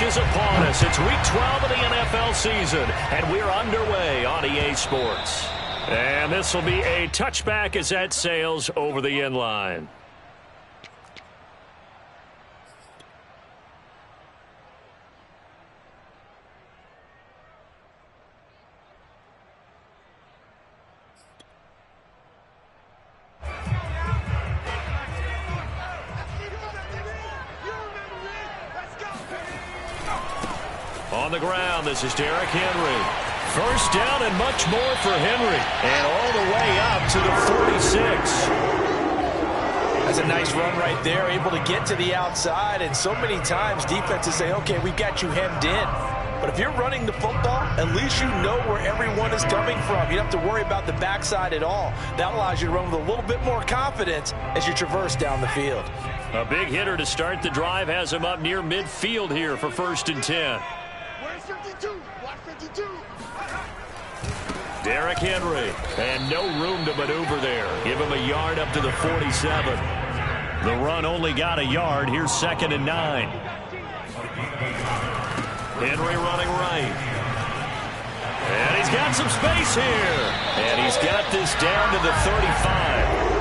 is upon us. It's Week 12 of the NFL season, and we're underway on EA Sports. And this will be a touchback as that sails over the end line. On the ground, this is Derrick Henry. First down and much more for Henry. And all the way up to the 46. That's a nice run right there, able to get to the outside. And so many times defenses say, okay, we've got you hemmed in. But if you're running the football, at least you know where everyone is coming from. You don't have to worry about the backside at all. That allows you to run with a little bit more confidence as you traverse down the field. A big hitter to start the drive has him up near midfield here for 1st and 10. Where's 52? Watch 52. Derrick Henry, and no room to maneuver there. Give him a yard up to the 47. The run only got a yard. Here's 2nd and 9. Henry running right. And he's got some space here. And he's got this down to the 35.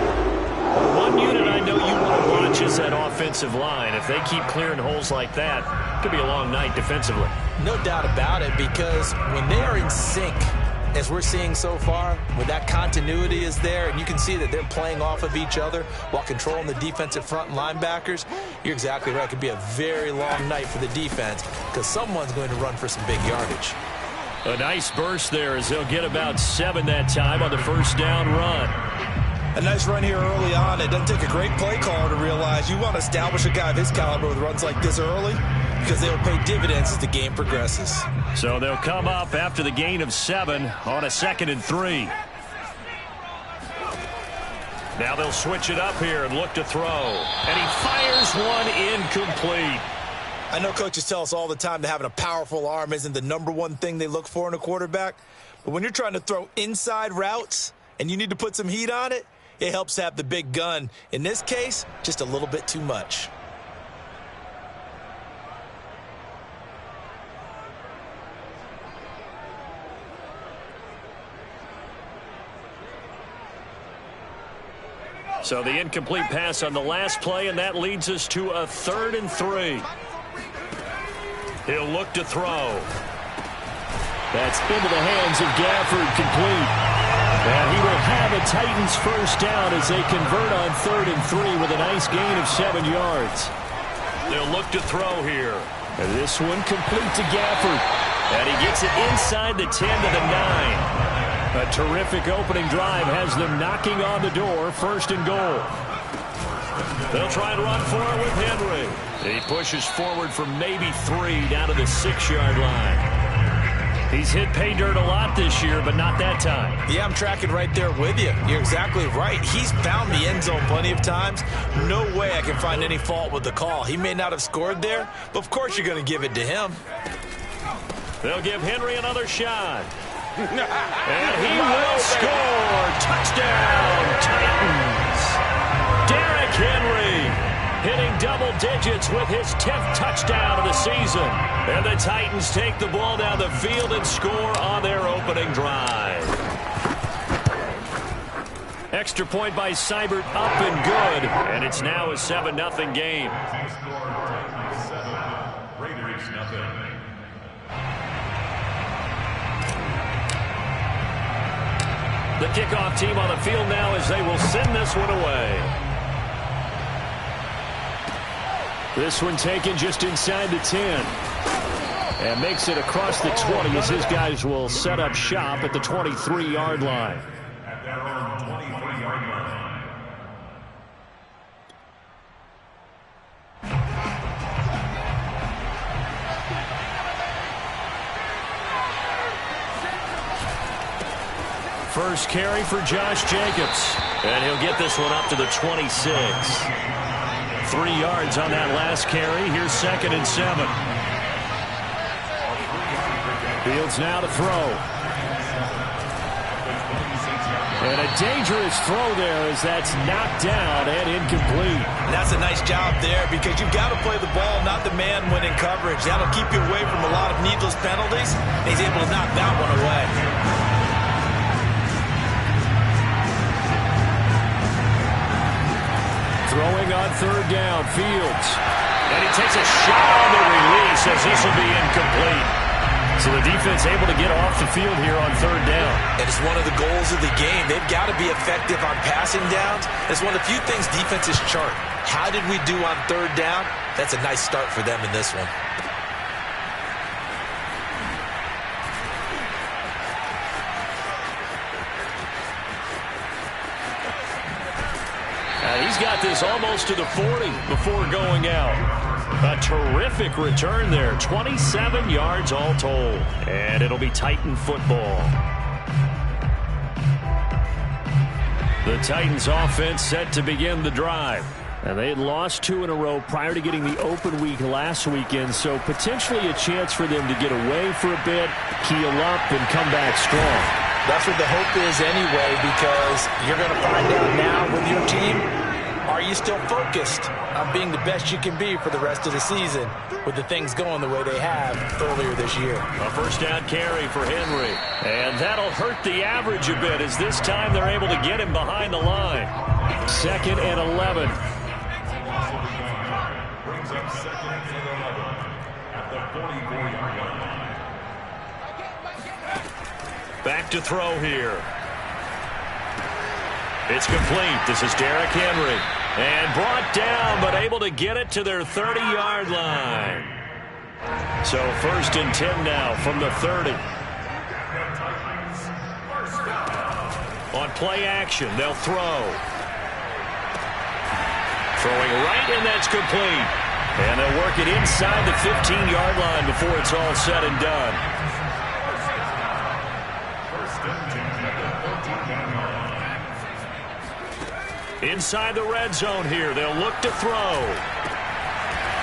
One unit I know you want to watch is that offensive line. If they keep clearing holes like that, it could be a long night defensively. No doubt about it, because when they are in sync, as we're seeing so far, when that continuity is there, and you can see that they're playing off of each other while controlling the defensive front linebackers, you're exactly right. It could be a very long night for the defense because someone's going to run for some big yardage. A nice burst there as they'll get about 7 that time on the first down run. A nice run here early on. It doesn't take a great play caller to realize you want to establish a guy of his caliber with runs like this early because they'll pay dividends as the game progresses. So they'll come up after the gain of 7 on a 2nd and 3. Now they'll switch it up here and look to throw. And he fires one incomplete. I know coaches tell us all the time that having a powerful arm isn't the #1 thing they look for in a quarterback. But when you're trying to throw inside routes and you need to put some heat on it, it helps have the big gun. In this case, just a little bit too much. So the incomplete pass on the last play, and that leads us to a 3rd and 3. He'll look to throw. That's into the hands of Gafford, complete. And he will have a Titans first down as they convert on 3rd and 3 with a nice gain of 7 yards. They'll look to throw here. And this one complete to Gafford. And he gets it inside the 10 to the 9. A terrific opening drive has them knocking on the door, 1st and goal. They'll try and run for it with Henry. He pushes forward for maybe 3 down to the 6-yard line. He's hit pay dirt a lot this year, but not that time. Yeah, I'm tracking right there with you. You're exactly right. He's found the end zone plenty of times. No way I can find any fault with the call. He may not have scored there, but of course you're going to give it to him. They'll give Henry another shot. And he will score. Touchdown, Titans. Derrick Henry hitting double digits with his 10th touchdown of the season. And the Titans take the ball down the field and score on their opening drive. Extra point by Seibert, up and good. And it's now a 7-0 game. Raiders nothing. The kickoff team on the field now as they will send this one away. This one taken just inside the 10. And makes it across the 20 as his guys will set up shop at the 23-yard line. At their own 23-yard line. First carry for Josh Jacobs. And he'll get this one up to the 26. 3 yards on that last carry. Here's 2nd and 7. Fields now to throw. And a dangerous throw there as that's knocked down and incomplete. And that's a nice job there because you've got to play the ball, not the man when in coverage. That'll keep you away from a lot of needless penalties. He's able to knock that one away. Throwing on third down, Fields. And he takes a shot on the release as this will be incomplete. So the defense able to get off the field here on third down. And it's one of the goals of the game. They've got to be effective on passing downs. It's one of the few things defenses chart. How did we do on third down? That's a nice start for them in this one. He's got this almost to the 40 before going out. A terrific return there. 27 yards all told. And it'll be Titan football. The Titans offense set to begin the drive. And they had lost 2 in a row prior to getting the open week last weekend, so potentially a chance for them to get away for a bit, heal up, and come back strong. That's what the hope is anyway, because you're going to find out now with your team, are you still focused on being the best you can be for the rest of the season with the things going the way they have earlier this year? A first down carry for Henry. And that'll hurt the average a bit as this time they're able to get him behind the line. 2nd and 11. Brings up 2nd and 11 at the 44-yard line. Back to throw here. It's complete. This is Derrick Henry. And brought down, but able to get it to their 30-yard line. So 1st and 10 now from the 30. On play action, they'll throw. Throwing right, and that's complete. And they'll work it inside the 15-yard line before it's all said and done. Inside the red zone here, they'll look to throw.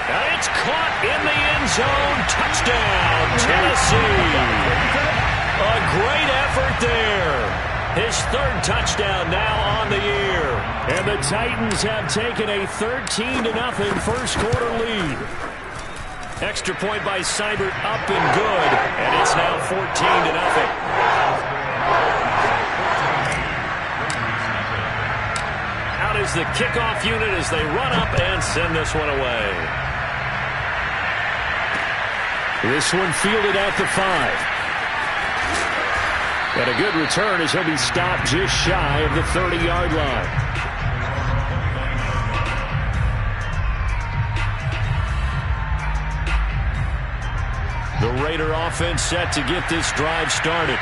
And it's caught in the end zone. Touchdown, Tennessee. A great effort there. His 3rd touchdown now on the year. And the Titans have taken a 13-0 first quarter lead. Extra point by Seibert up and good. And it's now 14-0. Out is the kickoff unit as they run up and send this one away. This one fielded at the 5. And a good return as he'll be stopped just shy of the 30-yard line. The Raider offense set to get this drive started.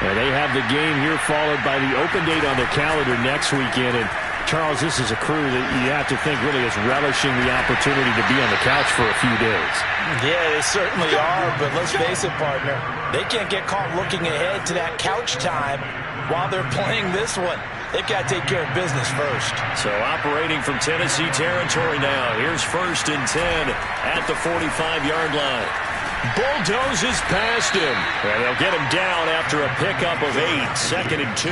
And they have the game here followed by the open date on their calendar next weekend. And Charles, this is a crew that you have to think really is relishing the opportunity to be on the couch for a few days. Yeah, they certainly are, but let's face it, partner. They can't get caught looking ahead to that couch time while they're playing this one. They've got to take care of business first. So operating from Tennessee territory now. Here's 1st and 10 at the 45-yard line. Bulldozes past him. And they'll get him down after a pickup of 8. 2nd and 2.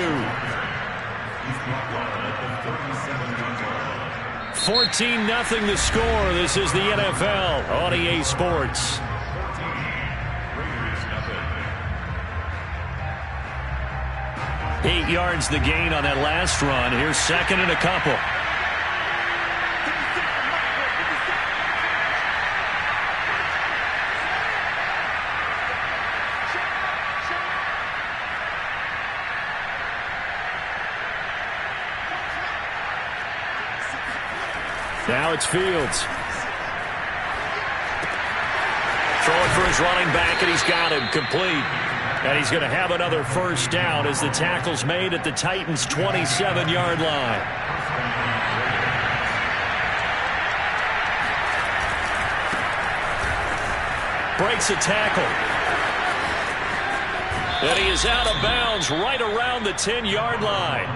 14-0 the score. This is the NFL on EA Sports. 8 yards the gain on that last run. Here's 2nd and a couple. Now it's Fields. Throwing for his running back, and he's got him complete. And he's going to have another first down as the tackle's made at the Titans' 27-yard line. Breaks a tackle. And he is out of bounds right around the 10-yard line.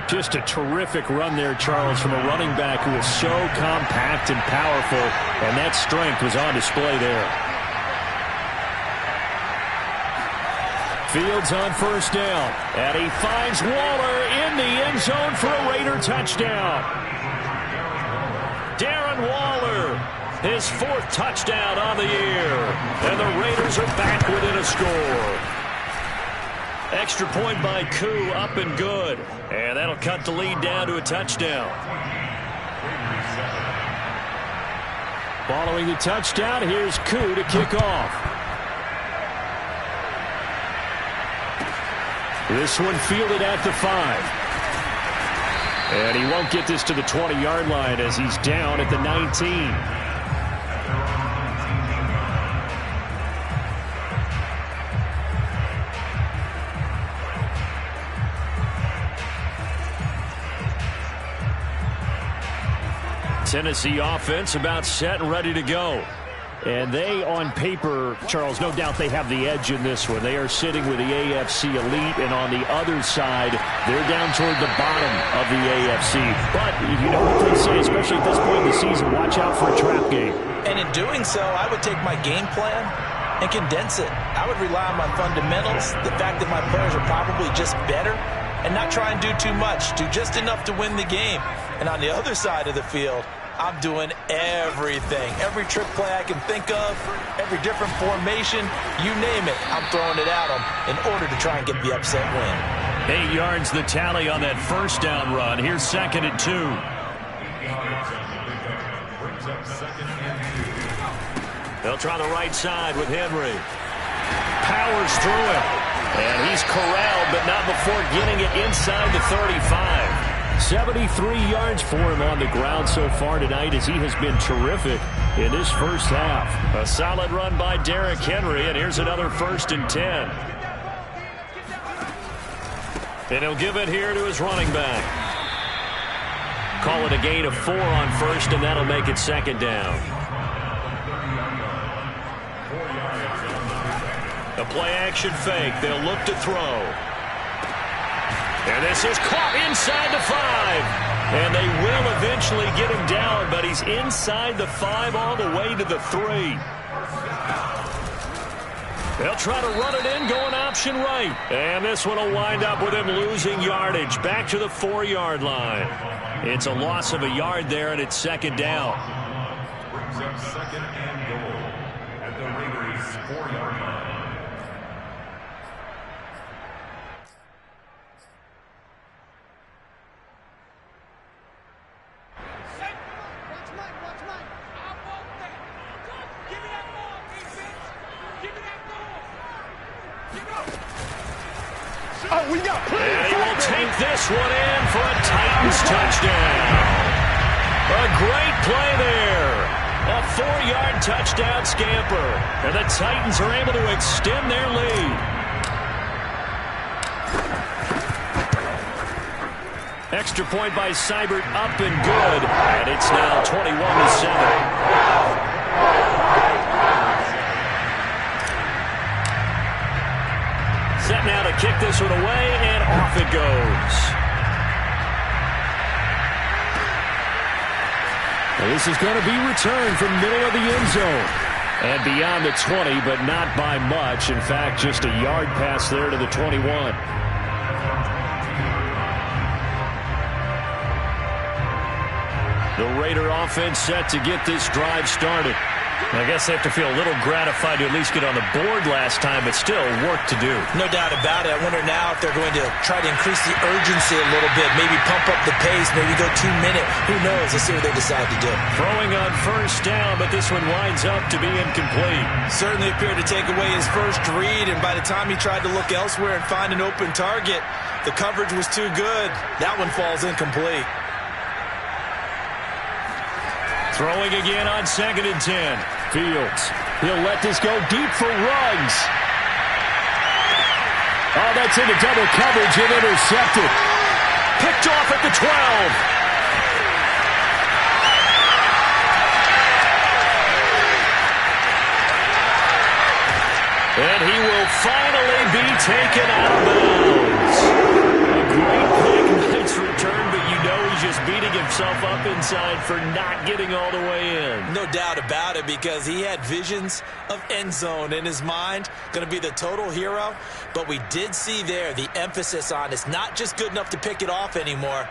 Just a terrific run there, Charles, from a running back who is so compact and powerful, and that strength was on display there. Fields on first down. And he finds Waller in the end zone for a Raider touchdown. Darren Waller, his 4th touchdown on the year. And the Raiders are back within a score. Extra point by Koo, up and good. And that'll cut the lead down to a touchdown. Following the touchdown, here's Koo to kick off. This one fielded at the 5. And he won't get this to the 20-yard line as he's down at the 19. Tennessee offense about set and ready to go. And they, on paper, Charles, no doubt they have the edge in this one. They are sitting with the AFC elite, and on the other side, they're down toward the bottom of the AFC. But you know what they say, especially at this point in the season, watch out for a trap game. And in doing so, I would take my game plan and condense it. I would rely on my fundamentals, the fact that my players are probably just better, and not try and do too much, do just enough to win the game. And on the other side of the field, I'm doing everything. Every trick play I can think of, every different formation, you name it, I'm throwing it at them in order to try and get the upset win. 8 yards the tally on that first down run. Here's 2nd and 2. They'll try the right side with Henry. Powers through it. And he's corralled, but not before getting it inside the 35. 73 yards for him on the ground so far tonight as he has been terrific in this first half. A solid run by Derrick Henry, and here's another 1st and 10. And he'll give it here to his running back. Call it a gain of 4 on first, and that'll make it 2nd down. A play-action fake. They'll look to throw. And this is caught inside the 5. And they will eventually get him down, but he's inside the 5 all the way to the 3. They'll try to run it in, going option right. And this one will wind up with him losing yardage back to the 4-yard line. It's a loss of a yard there, and it's 2nd down. Brings up 2nd and goal at the Raiders' 4-yard line. And he will take this one in for a Titans touchdown. A great play there. A 4-yard touchdown scamper. And the Titans are able to extend their lead. Extra point by Seibert, up and good. And it's now 21-7. Set now to kick this one away, and off it goes. And this is going to be returned from middle of the end zone. And beyond the 20, but not by much. In fact, just a yard pass there to the 21. The Raider offense set to get this drive started. I guess they have to feel a little gratified to at least get on the board last time, but still work to do. No doubt about it. I wonder now if they're going to try to increase the urgency a little bit, maybe pump up the pace, maybe go 2-minute. Who knows? Let's see what they decide to do. Throwing on first down, but this one winds up to be incomplete. Certainly appeared to take away his first read, and by the time he tried to look elsewhere and find an open target, the coverage was too good. That one falls incomplete. Throwing again on 2nd and 10. Fields. He'll let this go deep for Ruggs. Oh, that's into double coverage and intercepted. Picked off at the 12. And he will finally be taken out of bounds. A great pick, nice return, but you know he's just beating himself up inside for not getting all the way in. No doubt about it, because he had visions of end zone in his mind. Going to be the total hero. But we did see there the emphasis on it's not just good enough to pick it off anymore.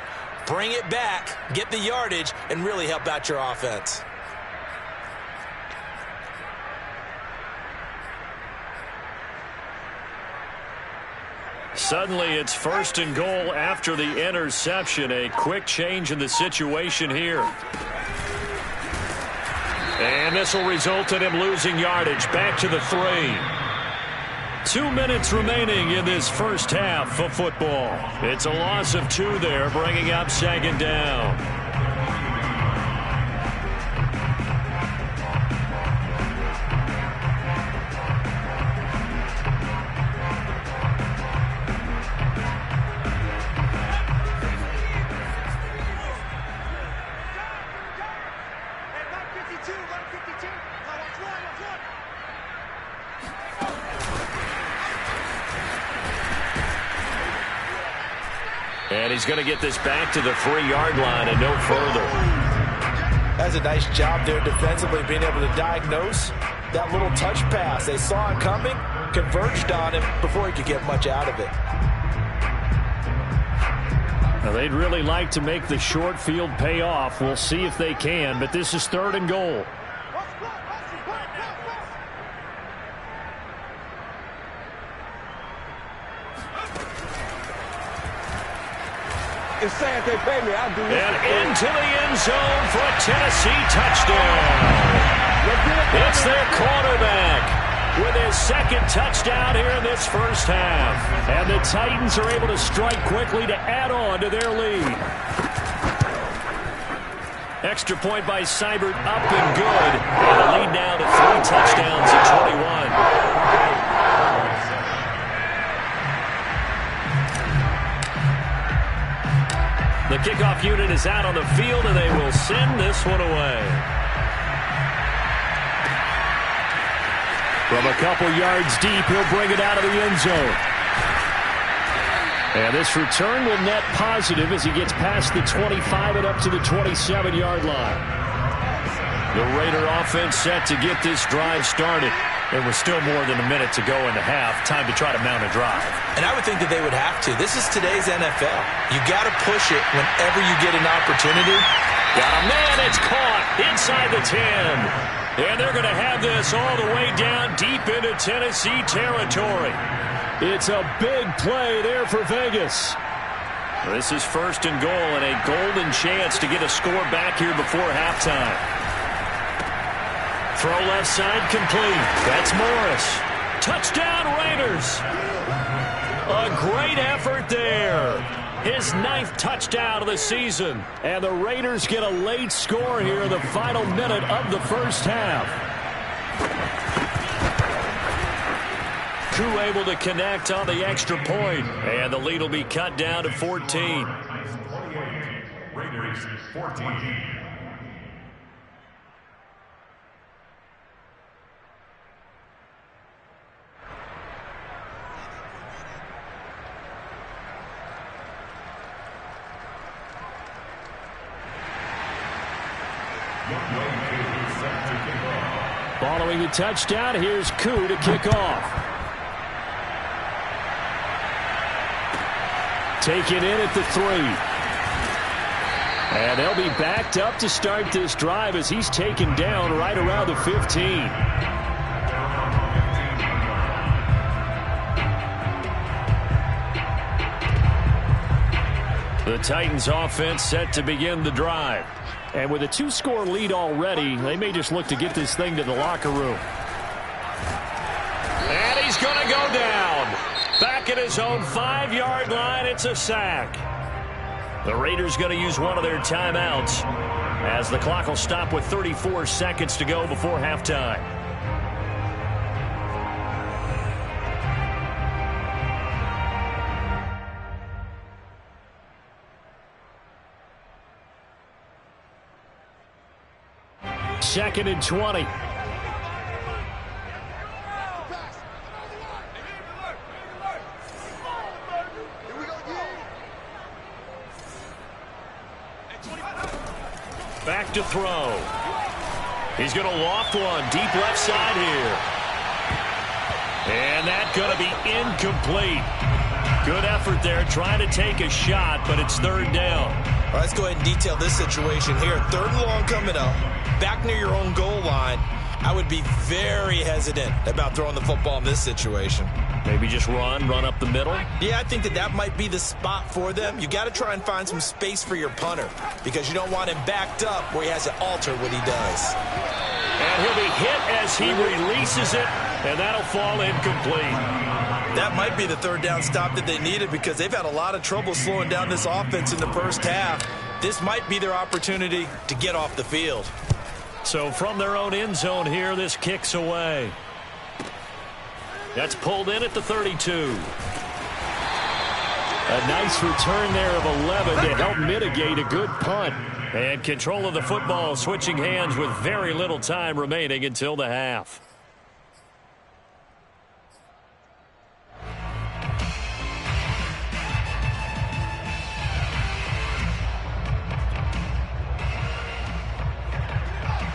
Bring it back, get the yardage, and really help out your offense. Suddenly, it's 1st and goal after the interception. A quick change in the situation here. And this will result in him losing yardage. Back to the 3. 2 minutes remaining in this first half of football. It's a loss of 2 there, bringing up 2nd down. And he's going to get this back to the 3-yard line and no further. That's a nice job there defensively, being able to diagnose that little touch pass. They saw it coming, converged on him before he could get much out of it. Now, they'd really like to make the short field pay off. We'll see if they can, but this is 3rd and goal. It's sad they pay me. I'll do this. And into the end zone for a Tennessee touchdown. It's their quarterback with his 2nd touchdown here in this first half. And the Titans are able to strike quickly to add on to their lead. Extra point by Seibert, up and good. And the lead now to 3 touchdowns at 21. The kickoff unit is out on the field, and they will send this one away. From a couple yards deep, he'll bring it out of the end zone. And this return will net positive as he gets past the 25 and up to the 27-yard line. The Raider offense set to get this drive started. There was still more than a minute to go in the half. Time to try to mount a drive. And I would think that they would have to. This is today's NFL. You got to push it whenever you get an opportunity. Got a man, it's caught inside the 10. And they're going to have this all the way down deep into Tennessee territory. It's a big play there for Vegas. This is 1st and goal and a golden chance to get a score back here before halftime. Throw left side complete. That's Morris. Touchdown Raiders. A great effort there. His 9th touchdown of the season. And the Raiders get a late score here in the final minute of the first half. Koo able to connect on the extra point. And the lead will be cut down to 14. Raiders 14. Following the touchdown, here's Koo to kick off. Taken in at the 3. And they'll be backed up to start this drive as he's taken down right around the 15. The Titans offense set to begin the drive. And with a 2-score lead already, they may just look to get this thing to the locker room. And he's going to go down. Back at his own 5-yard line, it's a sack. The Raiders going to use one of their timeouts as the clock will stop with 34 seconds to go before halftime. Second and 20. back to throw. He's going to loft one deep left side here. And that's going to be incomplete. Good effort there trying to take a shot, but it's third down. All right, let's go ahead and detail this situation here. Third and long coming up, back near your own goal line. I would be very hesitant about throwing the football in this situation. Maybe just run up the middle? Yeah, I think that might be the spot for them. You got to try and find some space for your punter because you don't want him backed up where he has to alter what he does. And he'll be hit as he releases it, and that'll fall incomplete. That might be the third down stop that they needed because they've had a lot of trouble slowing down this offense in the first half. This might be their opportunity to get off the field. So from their own end zone here, this kicks away. That's pulled in at the 32. A nice return there of 11 to help mitigate a good punt. And control of the football switching hands with very little time remaining until the half.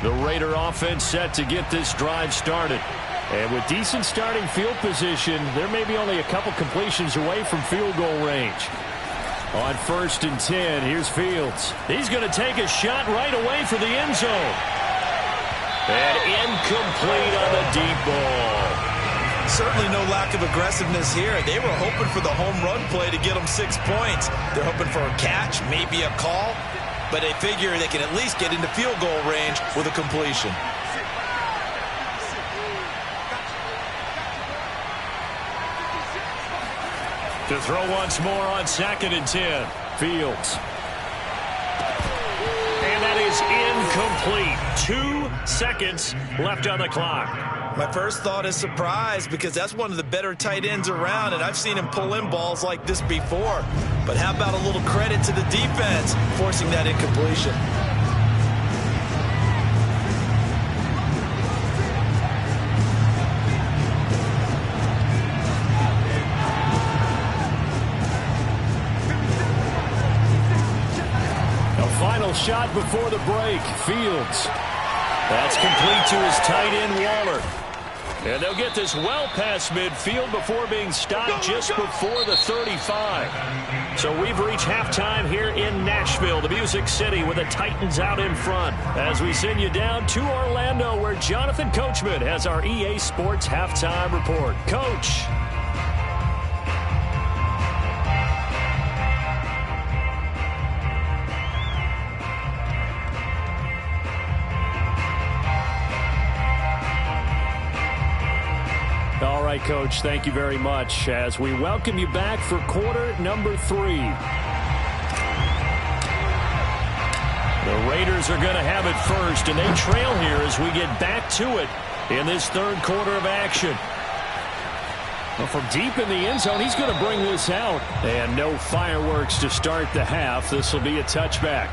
The Raider offense set to get this drive started. And with decent starting field position, there may be only a couple completions away from field goal range. On 1st and 10, here's Fields. He's going to take a shot right away for the end zone. And incomplete on the deep ball. Certainly no lack of aggressiveness here. They were hoping for the home run play to get them 6 points. They're hoping for a catch, maybe a call, but they figure they can at least get into field goal range with a completion. To throw once more on 2nd and 10. Fields. And that is incomplete. 2 seconds left on the clock. My first thought is surprise because that's one of the better tight ends around, and I've seen him pull in balls like this before. But how about a little credit to the defense forcing that incompletion? Final shot before the break. Fields. That's complete to his tight end, Waller. And they'll get this well past midfield before being stopped just before the 35. So we've reached halftime here in Nashville, the Music City, with the Titans out in front. As we send you down to Orlando, where Jonathan Coachman has our EA Sports halftime report. Coach. All right, Coach, thank you very much as we welcome you back for quarter number 3. The Raiders are going to have it first, and they trail here as we get back to it in this third quarter of action. Well, from deep in the end zone, he's going to bring this out. And no fireworks to start the half. This will be a touchback.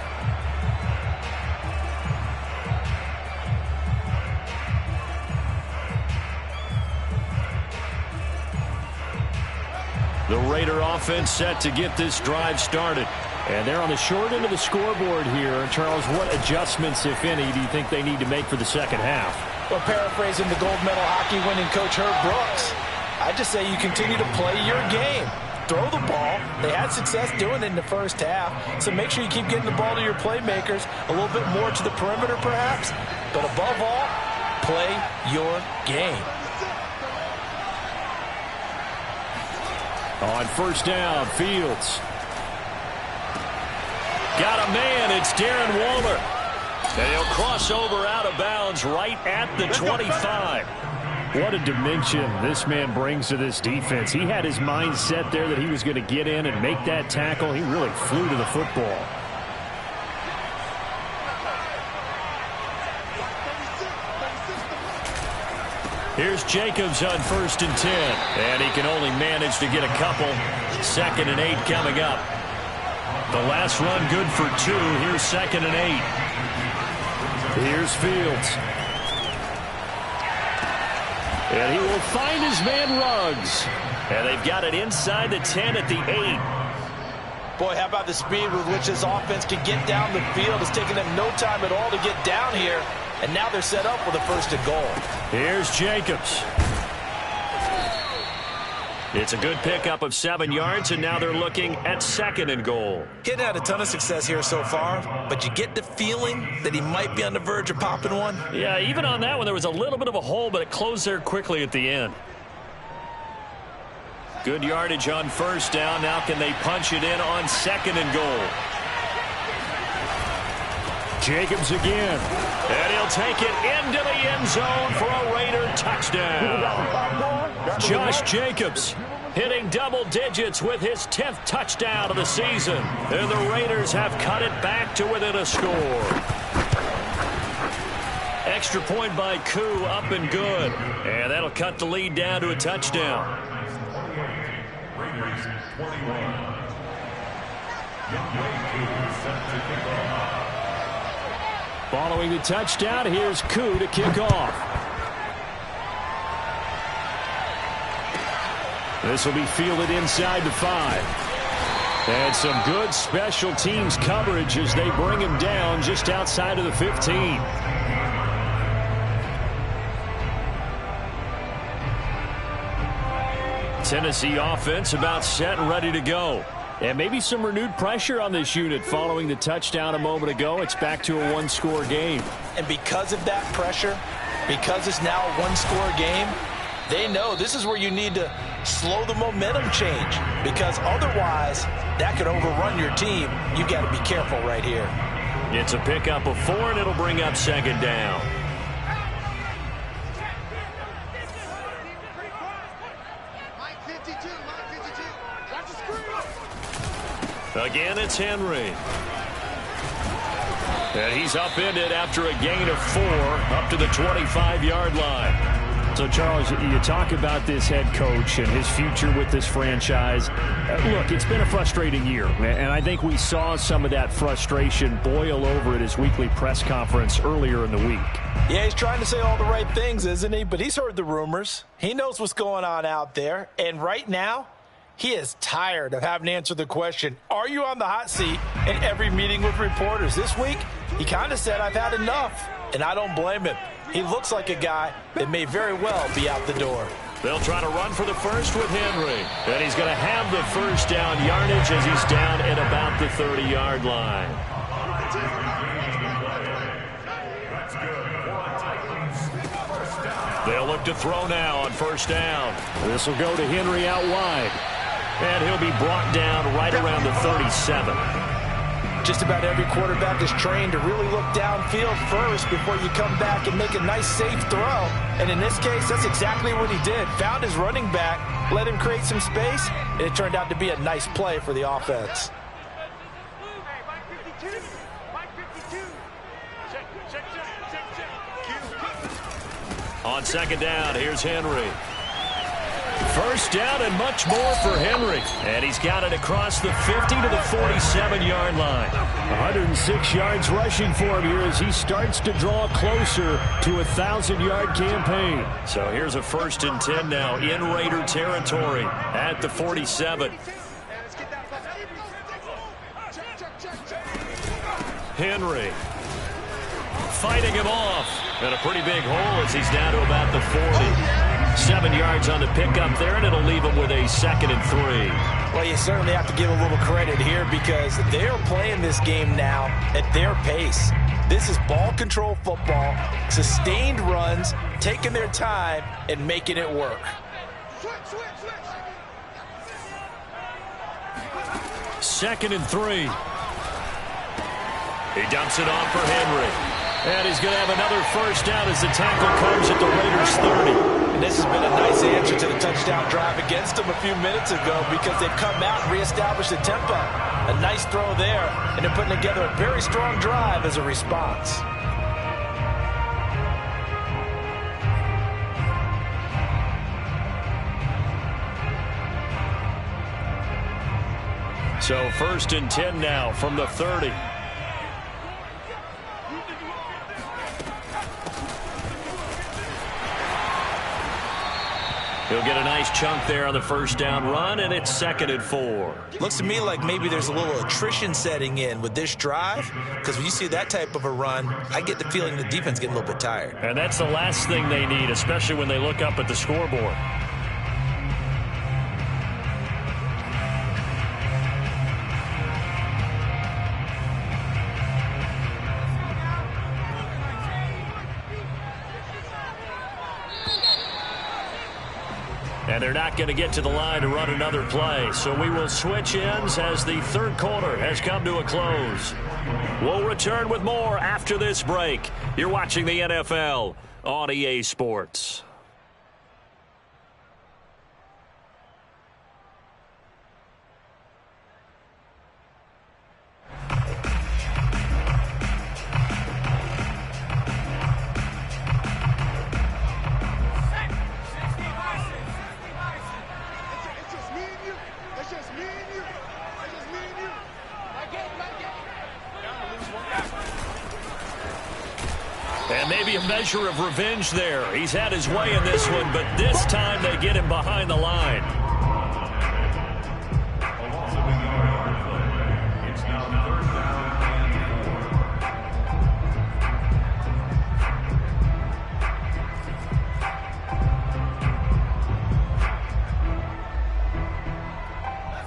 The Raider offense set to get this drive started. And they're on the short end of the scoreboard here. Charles, what adjustments, if any, do you think they need to make for the second half? Well, paraphrasing the gold medal hockey winning coach Herb Brooks, I just say you continue to play your game. Throw the ball. They had success doing it in the first half, so make sure you keep getting the ball to your playmakers, a little bit more to the perimeter perhaps, but above all, play your game. On first down, Fields. Got a man, it's Darren Waller. And he'll cross over out of bounds right at the 25. What a dimension this man brings to this defense. He had his mind set there that he was going to get in and make that tackle. He really flew to the football. Here's Jacobs on 1st and 10. And he can only manage to get a couple. 2nd and 8 coming up. The last run good for 2. Here's 2nd and 8. Here's Fields. And he will find his man Ruggs. And they've got it inside the 10 at the 8. Boy, how about the speed with which this offense can get down the field? It's taking them no time at all to get down here. And now they're set up with a 1st and goal. Here's Jacobs. It's a good pickup of 7 yards, and now they're looking at 2nd and goal. He's had a ton of success here so far, but you get the feeling that he might be on the verge of popping one. Yeah, even on that one, there was a little bit of a hole, but it closed there quickly at the end. Good yardage on 1st down. Now can they punch it in on 2nd and goal? Jacobs again. And he'll take it into the end zone for a Raider touchdown. Josh Jacobs hitting double digits with his 10th touchdown of the season. And the Raiders have cut it back to within a score. Extra point by Koo, up and good. And that'll cut the lead down to a touchdown. Raiders 21. Set to kick off. Following the touchdown, here's Koo to kick off. This will be fielded inside the 5. And some good special teams coverage as they bring him down just outside of the 15. Tennessee offense about set and ready to go. And maybe some renewed pressure on this unit following the touchdown a moment ago. It's back to a 1-score game. And because of that pressure, because it's now a 1-score game, they know this is where you need to slow the momentum change, because otherwise that could overrun your team. You've got to be careful right here. It's a pickup of 4, and it'll bring up 2nd down. Again, it's Henry. And he's upended after a gain of 4 up to the 25-yard line. So, Charles, you talk about this head coach and his future with this franchise. Look, it's been a frustrating year, and I think we saw some of that frustration boil over at his weekly press conference earlier in the week. Yeah, he's trying to say all the right things, isn't he? But he's heard the rumors. He knows what's going on out there. And right now, he is tired of having to answer the question, are you on the hot seat, in every meeting with reporters. This week, he kind of said, I've had enough. And I don't blame him. He looks like a guy that may very well be out the door. They'll try to run for the first with Henry. And he's going to have the 1st down yardage as he's down at about the 30-yard line. They'll look to throw now on 1st down. This will go to Henry out wide. And he'll be brought down right around the 37. Just about every quarterback is trained to really look downfield first before you come back and make a nice, safe throw. And in this case, that's exactly what he did. Found his running back, let him create some space, and it turned out to be a nice play for the offense. On 2nd down, here's Henry. 1st down and much more for Henry. And he's got it across the 50 to the 47-yard line. 106 yards rushing for him here as he starts to draw closer to a 1,000-yard campaign. So here's a 1st and 10 now in Raider territory at the 47. Henry fighting him off. And a pretty big hole as he's down to about the 40. 7 yards on the pickup there, and it'll leave him with a 2nd and 3. Well, you certainly have to give a little credit here because they're playing this game now at their pace. This is ball control football, sustained runs, taking their time, and making it work. 2nd and 3. He dumps it off for Henry. And he's going to have another 1st down as the tackle comes at the Raiders' 30. And this has been a nice answer to the touchdown drive against them a few minutes ago because they've come out and reestablished the tempo. A nice throw there, and they're putting together a very strong drive as a response. So 1st and 10 now from the 30. He'll get a nice chunk there on the first down run, and it's 2nd and 4. Looks to me like maybe there's a little attrition setting in with this drive, because when you see that type of a run, I get the feeling the defense getting a little bit tired. And that's the last thing they need, especially when they look up at the scoreboard. And they're not going to get to the line to run another play. So we will switch ends as the third quarter has come to a close. We'll return with more after this break. You're watching the NFL on EA Sports. And maybe a measure of revenge there. He's had his way in this one, but this time they get him behind the line. It's now 3rd down and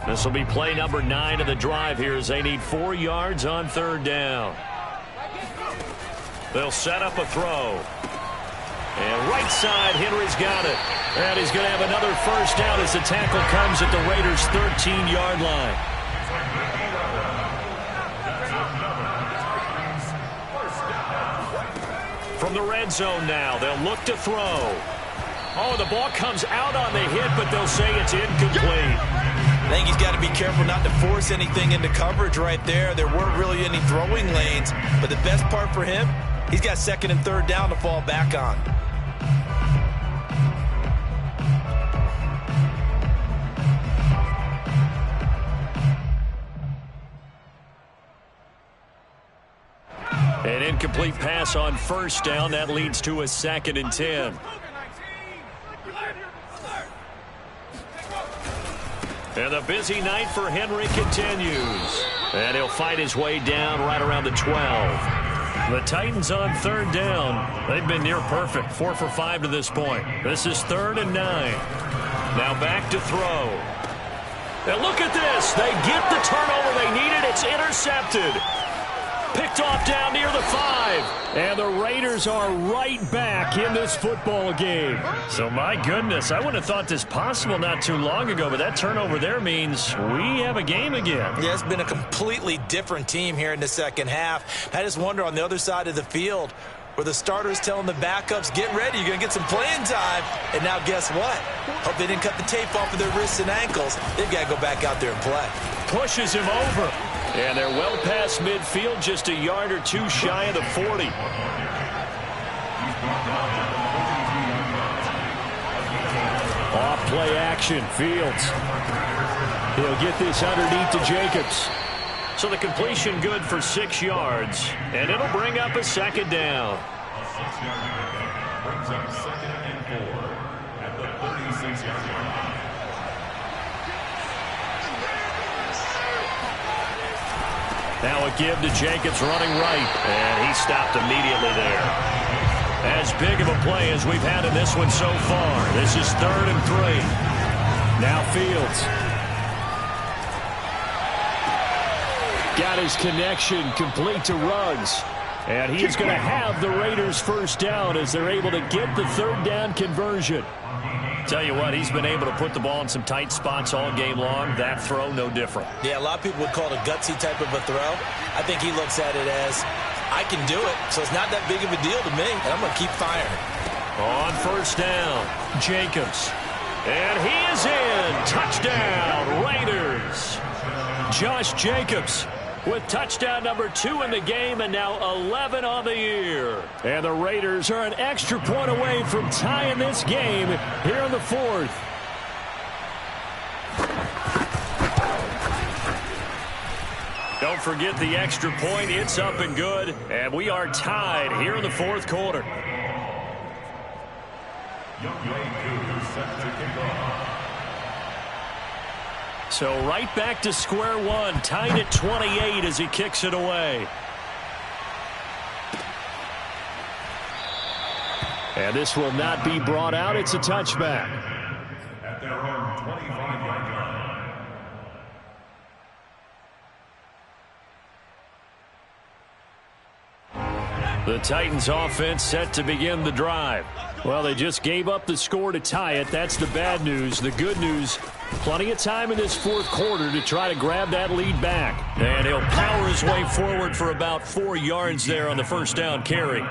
4. This will be play number 9 of the drive here as they need 4 yards on 3rd down. They'll set up a throw. And right side, Henry's got it. And he's going to have another first down as the tackle comes at the Raiders' 13-yard line. From the red zone now, they'll look to throw. Oh, the ball comes out on the hit, but they'll say it's incomplete. I think he's got to be careful not to force anything into coverage right there. There weren't really any throwing lanes, but the best part for him, he's got 2nd and 3rd down to fall back on. An incomplete pass on first down. That leads to a 2nd and 10. And the busy night for Henry continues. And he'll fight his way down right around the 12. The Titans on 3rd down. They've been near perfect, 4 for 5 to this point. This is 3rd and 9. Now back to throw. And look at this. They get the turnover they needed. It's intercepted. Picked off down near the 5. And the Raiders are right back in this football game. So, my goodness, I wouldn't have thought this possible not too long ago, but that turnover there means we have a game again. Yeah, it's been a completely different team here in the second half. I just wonder on the other side of the field where the starters telling the backups, get ready, you're going to get some playing time. And now guess what? Hope they didn't cut the tape off of their wrists and ankles. They've got to go back out there and play. Pushes him over. And they're well past midfield, just a yard or two shy of the 40. Off play action, Fields. He'll get this underneath to Jacobs. So the completion good for 6 yards, and it'll bring up a 2nd down. A 6-yard gain brings up 2nd and 4 at the 36-yard line. Now a give to Jacobs running right, and he stopped immediately there. As big of a play as we've had in this one so far. This is 3rd and 3. Now Fields. Got his connection complete to Ruggs. And he's going to have the Raiders first down as they're able to get the 3rd down conversion. Tell you what, he's been able to put the ball in some tight spots all game long. That throw, no different. Yeah, a lot of people would call it a gutsy type of a throw. I think he looks at it as, I can do it, so it's not that big of a deal to me, and I'm going to keep firing. On first down, Jacobs. And he is in. Touchdown, Raiders. Josh Jacobs with touchdown number 2 in the game, and now 11 on the year. And the Raiders are an extra point away from tying this game here in the 4th. Don't forget the extra point. It's up and good, and we are tied here in the 4th quarter. So right back to square one, tied at 28 as he kicks it away. And this will not be brought out. It's a touchback. At their own 25-yard line. The Titans offense set to begin the drive. Well, they just gave up the score to tie it. That's the bad news. The good news, plenty of time in this fourth quarter to try to grab that lead back. And he'll power his way forward for about 4 yards there on the first down carry.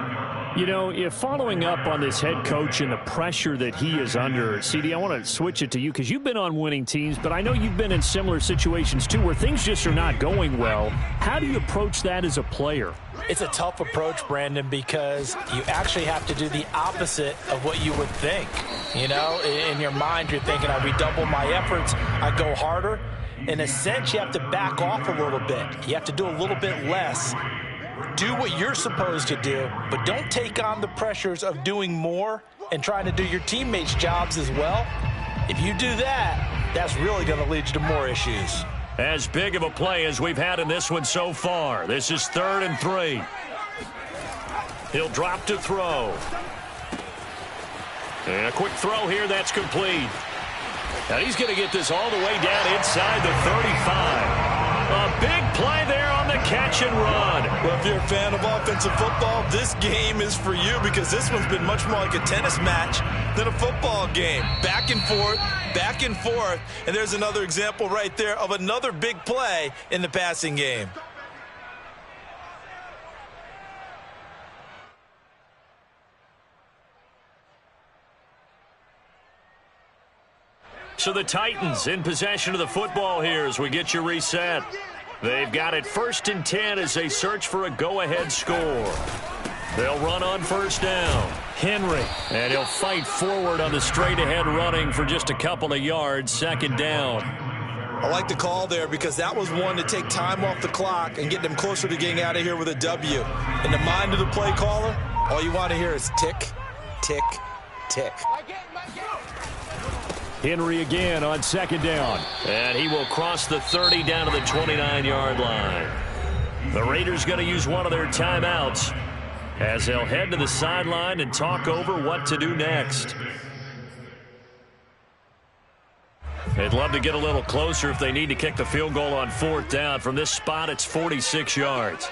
You know, following up on this head coach and the pressure that he is under, CD, I want to switch it to you because you've been on winning teams, but I know you've been in similar situations too where things just are not going well. How do you approach that as a player? It's a tough approach, Brandon, because you actually have to do the opposite of what you would think. You know, in your mind, you're thinking, I redouble my efforts, I go harder. In a sense, you have to back off a little bit. You have to do a little bit less. Do what you're supposed to do, but don't take on the pressures of doing more and trying to do your teammates' jobs as well. If you do that, that's really going to lead you to more issues. As big of a play as we've had in this one so far. This is 3rd and 3. He'll drop to throw. And a quick throw here that's complete. Now he's going to get this all the way down inside the 35. A big play there on the catch and run. Well, if you're a fan of offensive football, this game is for you because this one's been much more like a tennis match than a football game. Back and forth, and there's another example right there of another big play in the passing game. So the Titans in possession of the football here as we get you reset. They've got it 1st and 10 as they search for a go-ahead score. They'll run on first down. Henry, and he'll fight forward on the straight-ahead running for just a couple of yards, 2nd down. I like the call there because that was one to take time off the clock and get them closer to getting out of here with a W. In the mind of the play caller, all you want to hear is tick, tick, tick. Henry again on 2nd down. And he will cross the 30 down to the 29-yard line. The Raiders going to use one of their timeouts as they'll head to the sideline and talk over what to do next. They'd love to get a little closer if they need to kick the field goal on 4th down. From this spot, it's 46 yards.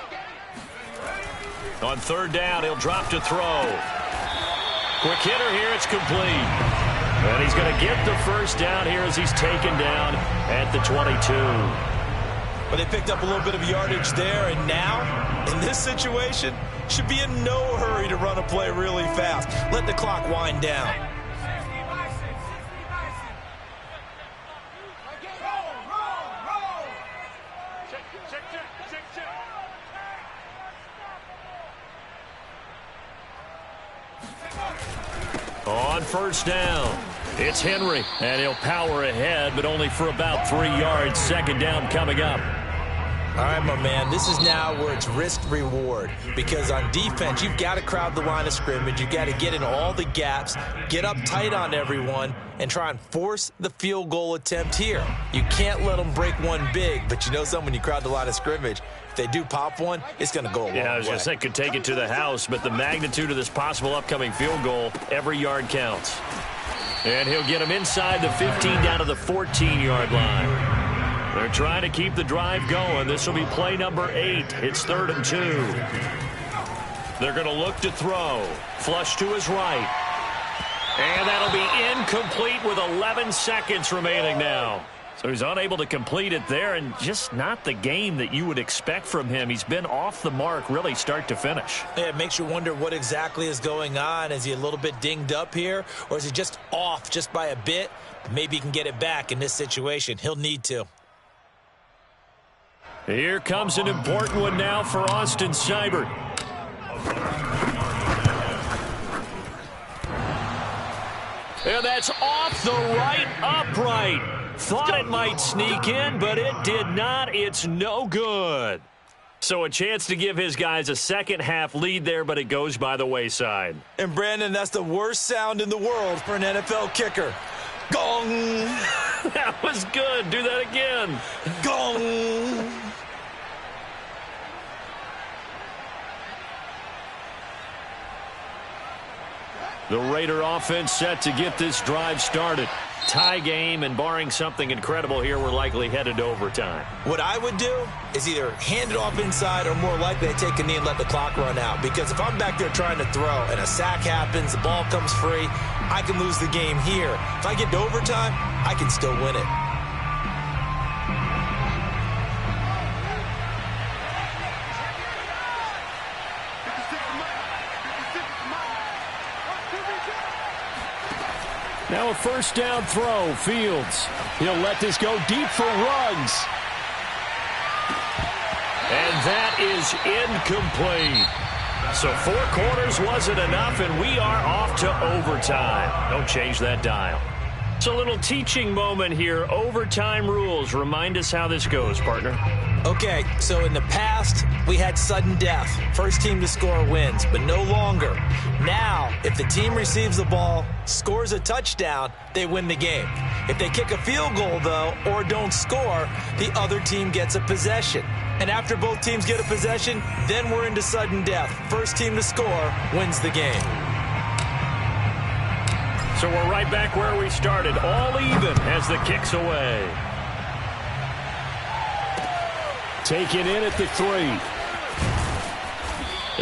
On 3rd down, he'll drop to throw. Quick hitter here, it's complete. And he's going to get the first down here as he's taken down at the 22. But they picked up a little bit of yardage there, and now, in this situation, should be in no hurry to run a play really fast. Let the clock wind down. On first down, it's Henry, and he'll power ahead, but only for about 3 yards. 2nd down coming up. All right, my man, this is now where it's risk-reward because on defense, you've got to crowd the line of scrimmage. You've got to get in all the gaps, get up tight on everyone, and try and force the field goal attempt here. You can't let them break one big, but you know something, when you crowd the line of scrimmage, if they do pop one, it's going to go a long way. Yeah, I was going to say, could take it to the house, but the magnitude of this possible upcoming field goal, every yard counts. And he'll get him inside the 15 down to the 14-yard line. They're trying to keep the drive going. This will be play number 8. It's 3rd and 2. They're going to look to throw. Flush to his right. And that'll be incomplete with 11 seconds remaining now. So he's unable to complete it there, and just not the game that you would expect from him. He's been off the mark, really, start to finish. Yeah, it makes you wonder what exactly is going on. Is he a little bit dinged up here, or is he just off just by a bit? Maybe he can get it back in this situation. He'll need to. Here comes an important one now for Austin Seibert. And that's off the right upright. Thought it might sneak in, but it did not. It's no good. So a chance to give his guys a second-half lead there, but it goes by the wayside. And, Brandon, that's the worst sound in the world for an NFL kicker. Gong! That was good. Do that again. Gong! The Raider offense set to get this drive started. Tie game, and barring something incredible here, we're likely headed to overtime. What I would do is either hand it off inside or more likely I take a knee and let the clock run out. Because if I'm back there trying to throw and a sack happens, the ball comes free, I can lose the game here. If I get to overtime, I can still win it. Now a first down throw. Fields. He'll let this go deep for Ruggs. And that is incomplete. So 4 quarters wasn't enough, and we are off to overtime. Don't change that dial. It's a little teaching moment here. Overtime rules. Remind us how this goes, partner. Okay, so in the past, we had sudden death. First team to score wins, but no longer. Now, if the team receives the ball, scores a touchdown, they win the game. If they kick a field goal, though, or don't score, the other team gets a possession. And after both teams get a possession, then we're into sudden death. First team to score wins the game. So we're right back where we started, all even as the kick's away. Taken in at the 3.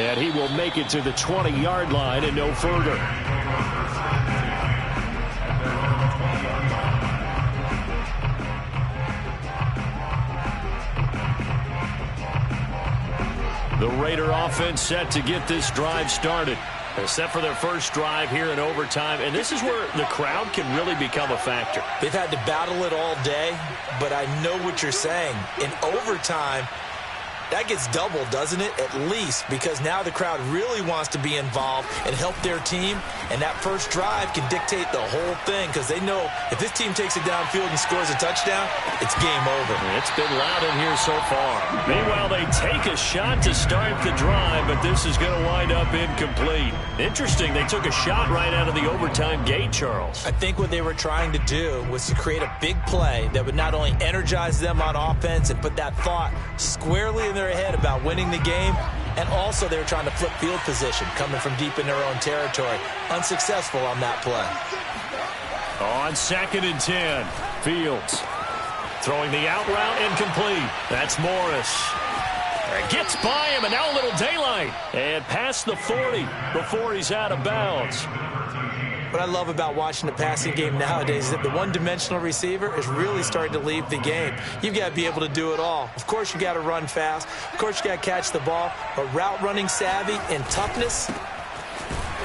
And he will make it to the 20-yard line and no further. The Raider offense set to get this drive started. They're set for their first drive here in overtime, and this is where the crowd can really become a factor. They've had to battle it all day, but I know what you're saying. In overtime, that gets doubled, doesn't it? At least, because now the crowd really wants to be involved and help their team, and that first drive can dictate the whole thing because they know if this team takes it downfield and scores a touchdown, it's game over. It's been loud in here so far. Meanwhile, they take a shot to start the drive, but this is going to wind up incomplete. Interesting, they took a shot right out of the overtime gate, Charles. I think what they were trying to do was to create a big play that would not only energize them on offense and put that thought squarely in their head about winning the game, and also they were trying to flip field position coming from deep in their own territory. Unsuccessful on that play. On 2nd and 10, Fields throwing the out route incomplete. That's Morris. Gets by him, and now a little daylight. And past the 40 before he's out of bounds. What I love about watching the passing game nowadays is that the one-dimensional receiver is really starting to leave the game. You've got to be able to do it all. Of course, you got to run fast. Of course, you got to catch the ball. But route running savvy and toughness,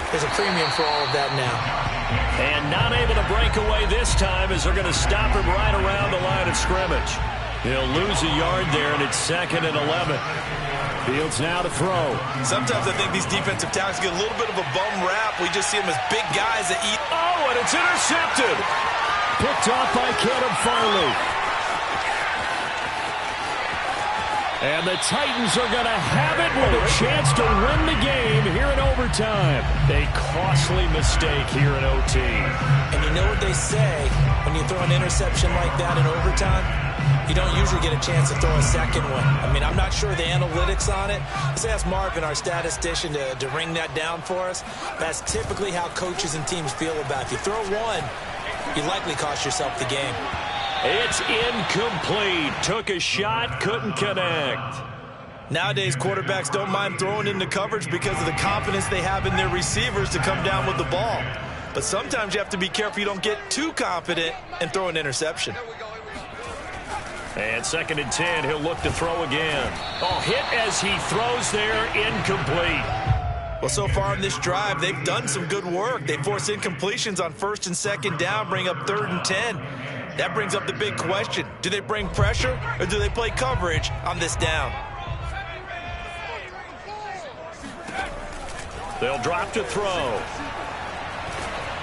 there's a premium for all of that now. And not able to break away this time as they're going to stop him right around the line of scrimmage. He'll lose a yard there, and it's 2nd and 11. Fields now to throw. Sometimes I think these defensive tackles get a little bit of a bum rap. We just see them as big guys that eat. Oh, and it's intercepted. Picked off by Caleb Farley. And the Titans are going to have it with a chance to win the game here in overtime. A costly mistake here in OT. And you know what they say when you throw an interception like that in overtime? You don't usually get a chance to throw a second one. I mean, I'm not sure the analytics on it. Let's ask Marvin, our statistician, to ring that down for us. That's typically how coaches and teams feel about it. If you throw one, you likely cost yourself the game. It's incomplete. Took a shot, couldn't connect. Nowadays, quarterbacks don't mind throwing into coverage because of the confidence they have in their receivers to come down with the ball. But sometimes you have to be careful you don't get too confident and throw an interception. And 2nd and 10, he'll look to throw again. Oh, hit as he throws there, incomplete. Well, so far in this drive, they've done some good work. They force incompletions on 1st and 2nd down, bring up 3rd and 10. That brings up the big question. Do they bring pressure or do they play coverage on this down? They'll drop to throw.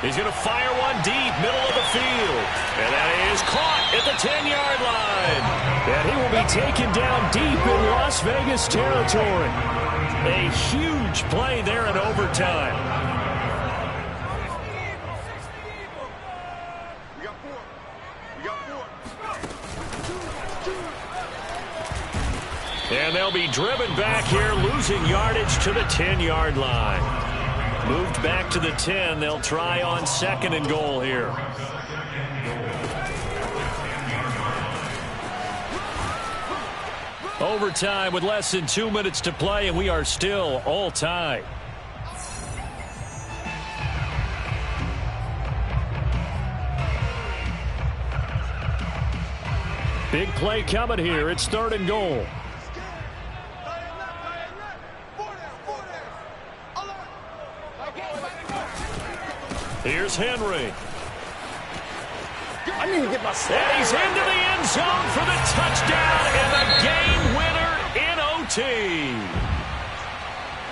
He's going to fire one deep, middle of the field. And that is caught at the 10-yard line. And he will be taken down deep in Las Vegas territory. A huge play there in overtime. And they'll be driven back here, losing yardage to the 10-yard line. Moved back to the 10. They'll try on 2nd and goal here. Overtime with less than 2 minutes to play, and we are still all tied. Big play coming here. It's 3rd and goal. Here's Henry. I need to get my And he's into the end zone for the touchdown and the game winner in OT.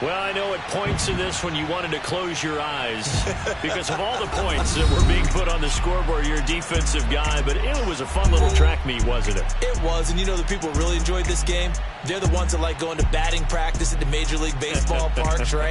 Well, I know at points in this when you wanted to close your eyes because of all the points that were being put on the scoreboard. You're a defensive guy, but it was a fun little track meet, wasn't it? It was, and you know the people who really enjoyed this game? They're the ones that like going to batting practice at the Major League Baseball parks, right?